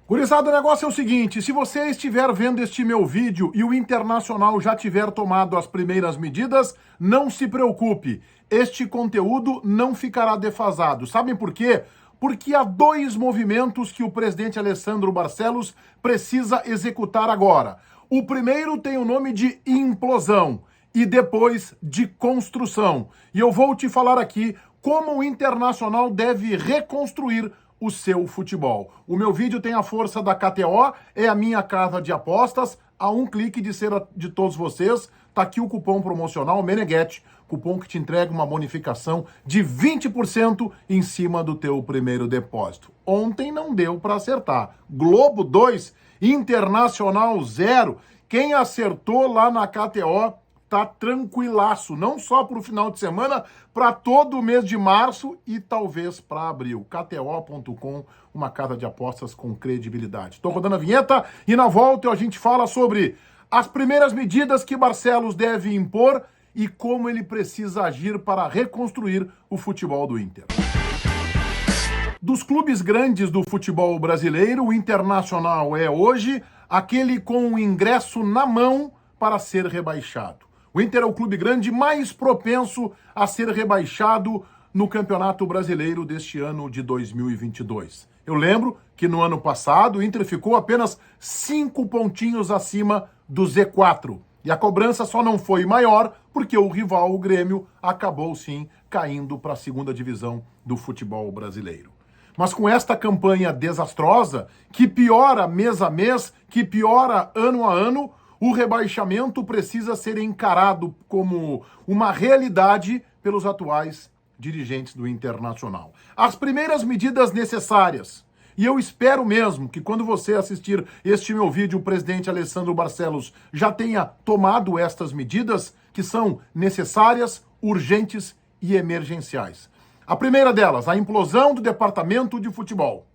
Gurizada, o negócio é o seguinte, se você estiver vendo este meu vídeo e o Internacional já tiver tomado as primeiras medidas, não se preocupe, este conteúdo não ficará defasado. Sabem por quê? Porque há dois movimentos que o presidente Alessandro Barcelos precisa executar agora. O primeiro tem o nome de implosão e depois de construção. E eu vou te falar aqui como o Internacional deve reconstruir o seu futebol. O meu vídeo tem a força da KTO, é a minha casa de apostas, a um clique de ser de todos vocês. Tá aqui o cupom promocional Meneghetti, cupom que te entrega uma bonificação de 20% em cima do teu primeiro depósito. Ontem não deu para acertar. Globo 2, Internacional 0. Quem acertou lá na KTO tá tranquilaço, não só para o final de semana, para todo o mês de março e talvez para abril. KTO.com, uma casa de apostas com credibilidade. Estou rodando a vinheta e na volta a gente fala sobre as primeiras medidas que Barcelos deve impor e como ele precisa agir para reconstruir o futebol do Inter. Dos clubes grandes do futebol brasileiro, o Internacional é hoje aquele com o ingresso na mão para ser rebaixado. O Inter é o clube grande mais propenso a ser rebaixado no Campeonato Brasileiro deste ano de 2022. Eu lembro que no ano passado o Inter ficou apenas 5 pontinhos acima do Z4. E a cobrança só não foi maior porque o rival, o Grêmio, acabou sim caindo para a segunda divisão do futebol brasileiro. Mas com esta campanha desastrosa, que piora mês a mês, que piora ano a ano, o rebaixamento precisa ser encarado como uma realidade pelos atuais dirigentes do Internacional. As primeiras medidas necessárias, e eu espero mesmo que quando você assistir este meu vídeo, o presidente Alessandro Barcelos já tenha tomado estas medidas, que são necessárias, urgentes e emergenciais. A primeira delas, a implosão do departamento de futebol.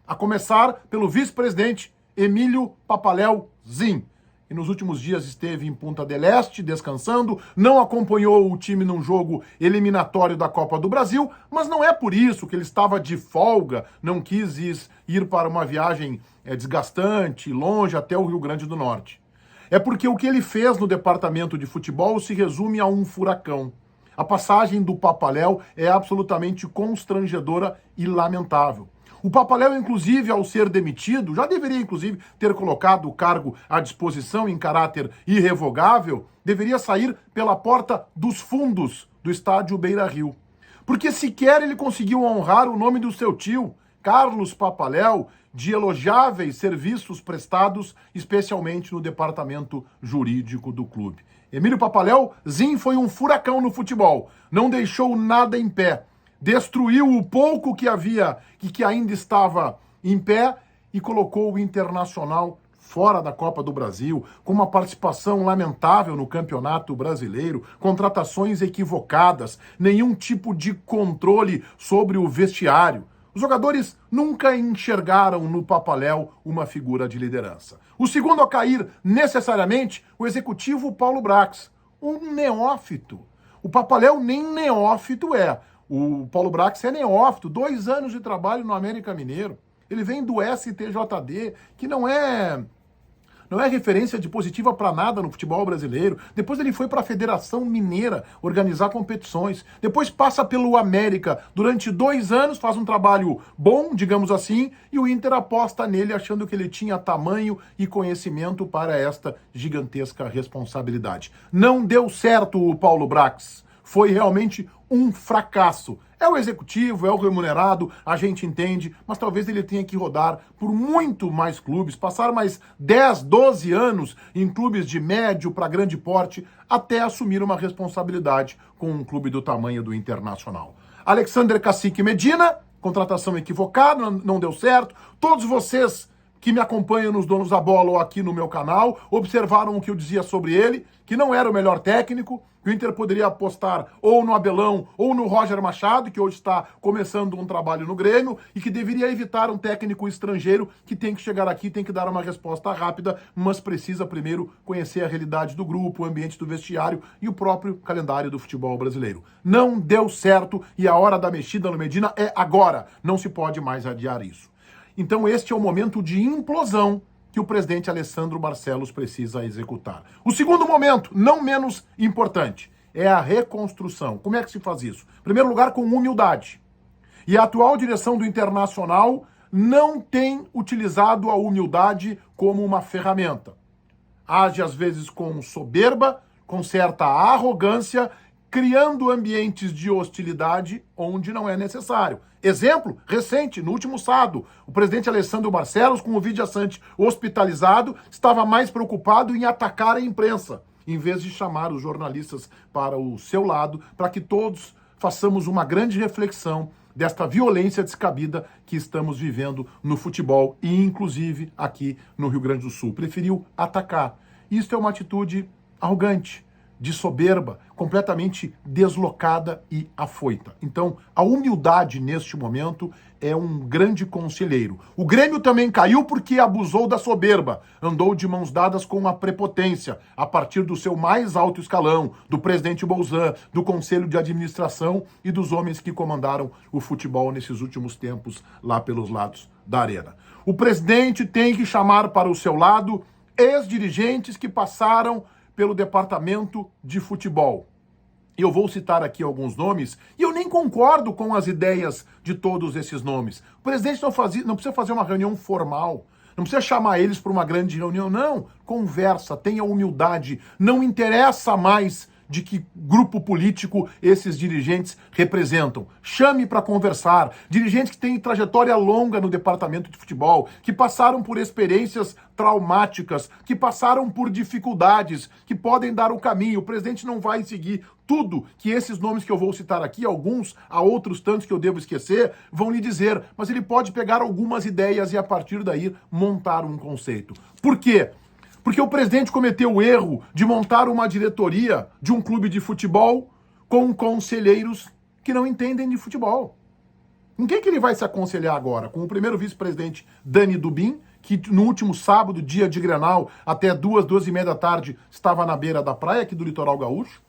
A começar pelo vice-presidente Emílio Papaléu Zin. E nos últimos dias esteve em Punta del Este, descansando, não acompanhou o time num jogo eliminatório da Copa do Brasil, mas não é por isso que ele estava de folga, não quis ir para uma viagem desgastante, longe, até o Rio Grande do Norte. É porque o que ele fez no departamento de futebol se resume a um furacão. A passagem do Papaléu é absolutamente constrangedora e lamentável. O Papaléu, inclusive, ao ser demitido, já deveria, inclusive, ter colocado o cargo à disposição em caráter irrevogável, deveria sair pela porta dos fundos do estádio Beira-Rio. Porque sequer ele conseguiu honrar o nome do seu tio, Carlos Papaléu, de elogiáveis serviços prestados, especialmente no departamento jurídico do clube. Emílio Papaléu Zin foi um furacão no futebol, não deixou nada em pé. Destruiu o pouco que havia e que ainda estava em pé e colocou o Internacional fora da Copa do Brasil, com uma participação lamentável no Campeonato Brasileiro, contratações equivocadas, nenhum tipo de controle sobre o vestiário. Os jogadores nunca enxergaram no Papaléu uma figura de liderança. O segundo a cair, necessariamente, o executivo Paulo Brax, um neófito. O Papaléu nem neófito é. O Paulo Brax é neófito, 2 anos de trabalho no América Mineiro. Ele vem do STJD, que não é referência de positiva para nada no futebol brasileiro. Depois ele foi para a Federação Mineira organizar competições. Depois passa pelo América durante 2 anos, faz um trabalho bom, digamos assim, e o Inter aposta nele achando que ele tinha tamanho e conhecimento para esta gigantesca responsabilidade. Não deu certo o Paulo Brax. Foi realmente um fracasso. É o executivo, é o remunerado, a gente entende, mas talvez ele tenha que rodar por muito mais clubes, passar mais 10, 12 anos em clubes de médio para grande porte, até assumir uma responsabilidade com um clube do tamanho do Internacional. Alexander Cacique Medina, contratação equivocada, não deu certo. Todos vocês que me acompanham nos Donos da Bola ou aqui no meu canal, observaram o que eu dizia sobre ele, que não era o melhor técnico, que o Inter poderia apostar ou no Abelão ou no Roger Machado, que hoje está começando um trabalho no Grêmio, e que deveria evitar um técnico estrangeiro que tem que chegar aqui, tem que dar uma resposta rápida, mas precisa primeiro conhecer a realidade do grupo, o ambiente do vestiário e o próprio calendário do futebol brasileiro. Não deu certo e a hora da mexida no Medina é agora, não se pode mais adiar isso. Então este é o momento de implosão que o presidente Alessandro Barcelos precisa executar. O segundo momento, não menos importante, é a reconstrução. Como é que se faz isso? Em primeiro lugar, com humildade. E a atual direção do Internacional não tem utilizado a humildade como uma ferramenta. Age às vezes com soberba, com certa arrogância, criando ambientes de hostilidade onde não é necessário. Exemplo recente, no último sábado, o presidente Alessandro Barcelos, com o Vidia Sante hospitalizado, estava mais preocupado em atacar a imprensa, em vez de chamar os jornalistas para o seu lado, para que todos façamos uma grande reflexão desta violência descabida que estamos vivendo no futebol e, inclusive, aqui no Rio Grande do Sul. Preferiu atacar. Isso é uma atitude arrogante, de soberba, completamente deslocada e afoita. Então, a humildade neste momento é um grande conselheiro. O Grêmio também caiu porque abusou da soberba, andou de mãos dadas com a prepotência, a partir do seu mais alto escalão, do presidente Bolzan, do conselho de administração e dos homens que comandaram o futebol nesses últimos tempos lá pelos lados da arena. O presidente tem que chamar para o seu lado ex-dirigentes que passaram pelo departamento de futebol. Eu vou citar aqui alguns nomes, e eu nem concordo com as ideias de todos esses nomes. O presidente não precisa fazer uma reunião formal, não precisa chamar eles para uma grande reunião, não. Conversa, tenha humildade, não interessa mais de que grupo político esses dirigentes representam. Chame para conversar. Dirigentes que têm trajetória longa no departamento de futebol, que passaram por experiências traumáticas, que passaram por dificuldades, que podem dar o caminho. O presidente não vai seguir tudo que esses nomes que eu vou citar aqui, alguns, há outros tantos que eu devo esquecer, vão lhe dizer, mas ele pode pegar algumas ideias e a partir daí montar um conceito. Por quê? Porque o presidente cometeu o erro de montar uma diretoria de um clube de futebol com conselheiros que não entendem de futebol. Com quem que ele vai se aconselhar agora? Com o primeiro vice-presidente Dani Dubin, que no último sábado, dia de Grenal, até 2h da tarde, estava na beira da praia aqui do Litoral Gaúcho,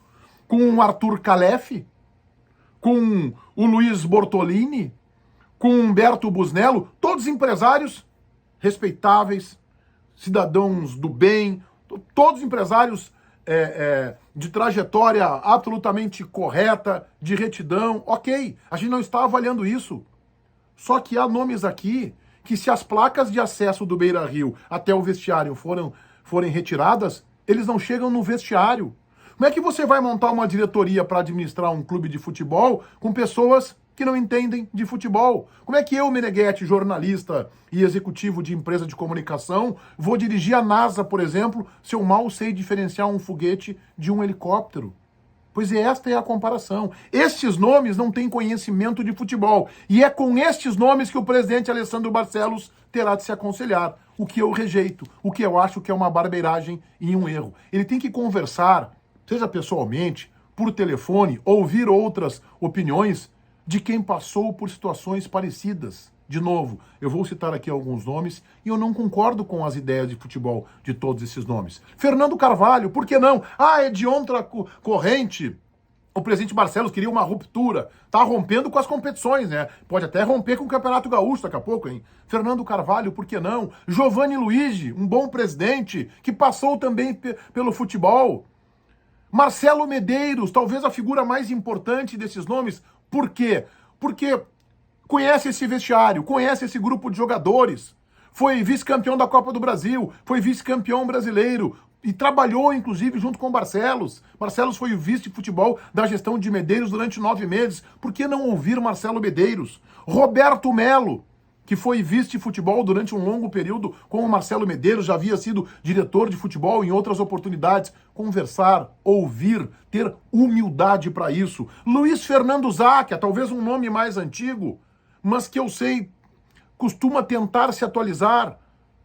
com o Arthur Calef, com o Luiz Bortolini, com o Humberto Busnello, todos empresários respeitáveis, cidadãos do bem, todos empresários de trajetória absolutamente correta, de retidão, ok, a gente não está avaliando isso. Só que há nomes aqui que se as placas de acesso do Beira-Rio até o vestiário forem retiradas, eles não chegam no vestiário. Como é que você vai montar uma diretoria para administrar um clube de futebol com pessoas que não entendem de futebol? Como é que eu, Meneghetti, jornalista e executivo de empresa de comunicação, vou dirigir a NASA, por exemplo, se eu mal sei diferenciar um foguete de um helicóptero? Pois esta é a comparação. Estes nomes não têm conhecimento de futebol. E é com estes nomes que o presidente Alessandro Barcelos terá de se aconselhar. O que eu rejeito, o que eu acho que é uma barbeiragem e um erro. Ele tem que conversar, seja pessoalmente, por telefone, ouvir outras opiniões de quem passou por situações parecidas. De novo, eu vou citar aqui alguns nomes e eu não concordo com as ideias de futebol de todos esses nomes. Fernando Carvalho, por que não? É de outra corrente. O presidente Barcelos queria uma ruptura. Tá rompendo com as competições, né? Pode até romper com o Campeonato Gaúcho daqui a pouco, hein? Fernando Carvalho, por que não? Giovanni Luigi, um bom presidente que passou também pelo futebol. Marcelo Medeiros, talvez a figura mais importante desses nomes. Por quê? Porque conhece esse vestiário, conhece esse grupo de jogadores, foi vice-campeão da Copa do Brasil, foi vice-campeão brasileiro e trabalhou, inclusive, junto com o Barcelos. Barcelos foi o vice de futebol da gestão de Medeiros durante 9 meses. Por que não ouvir Marcelo Medeiros? Roberto Melo, que foi vice de futebol durante um longo período com o Marcelo Medeiros, já havia sido diretor de futebol em outras oportunidades. Conversar, ouvir, ter humildade para isso. Luiz Fernando Záquia, talvez um nome mais antigo, mas que eu sei costuma tentar se atualizar.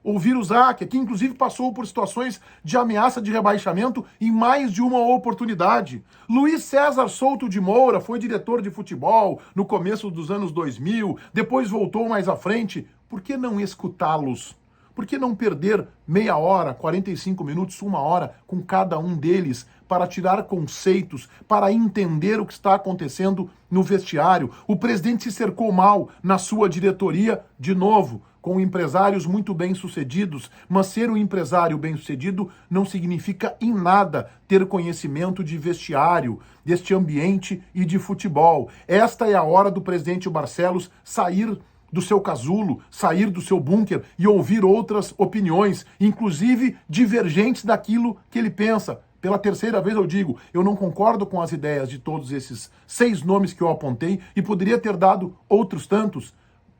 Ouvir o Záquia, que inclusive passou por situações de ameaça de rebaixamento em mais de uma oportunidade. Luiz César Souto de Moura foi diretor de futebol no começo dos anos 2000, depois voltou mais à frente. Por que não escutá-los? Por que não perder meia hora, 45 minutos, 1 hora com cada um deles para tirar conceitos, para entender o que está acontecendo no vestiário? O presidente se cercou mal na sua diretoria de novo. com empresários muito bem-sucedidos, mas ser um empresário bem-sucedido não significa em nada ter conhecimento de vestiário, deste ambiente e de futebol. Esta é a hora do presidente Barcelos sair do seu casulo, sair do seu bunker e ouvir outras opiniões, inclusive divergentes daquilo que ele pensa. Pela terceira vez eu digo, eu não concordo com as ideias de todos esses 6 nomes que eu apontei e poderia ter dado outros tantos.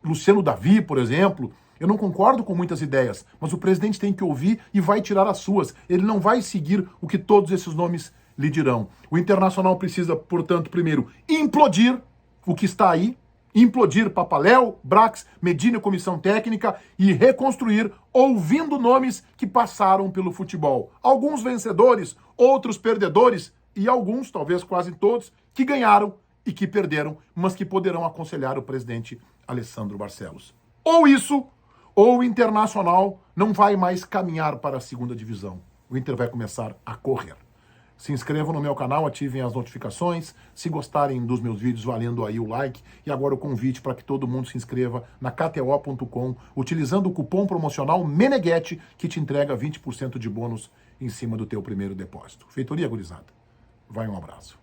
Luciano Davi, por exemplo. Eu não concordo com muitas ideias, mas o presidente tem que ouvir e vai tirar as suas. Ele não vai seguir o que todos esses nomes lhe dirão. O Internacional precisa, portanto, primeiro, implodir o que está aí, implodir Papaléu, Brax, Medina, comissão técnica e reconstruir ouvindo nomes que passaram pelo futebol. Alguns vencedores, outros perdedores e alguns, talvez quase todos, que ganharam e que perderam, mas que poderão aconselhar o presidente Alessandro Barcelos. Ou isso, ou o Internacional não vai mais caminhar para a segunda divisão. O Inter vai começar a correr. Se inscrevam no meu canal, ativem as notificações. Se gostarem dos meus vídeos, valendo aí o like. E agora o convite para que todo mundo se inscreva na KTO.com, utilizando o cupom promocional MENEGHETI, que te entrega 20% de bônus em cima do teu primeiro depósito. Feitoria, gurizada. Vai, um abraço.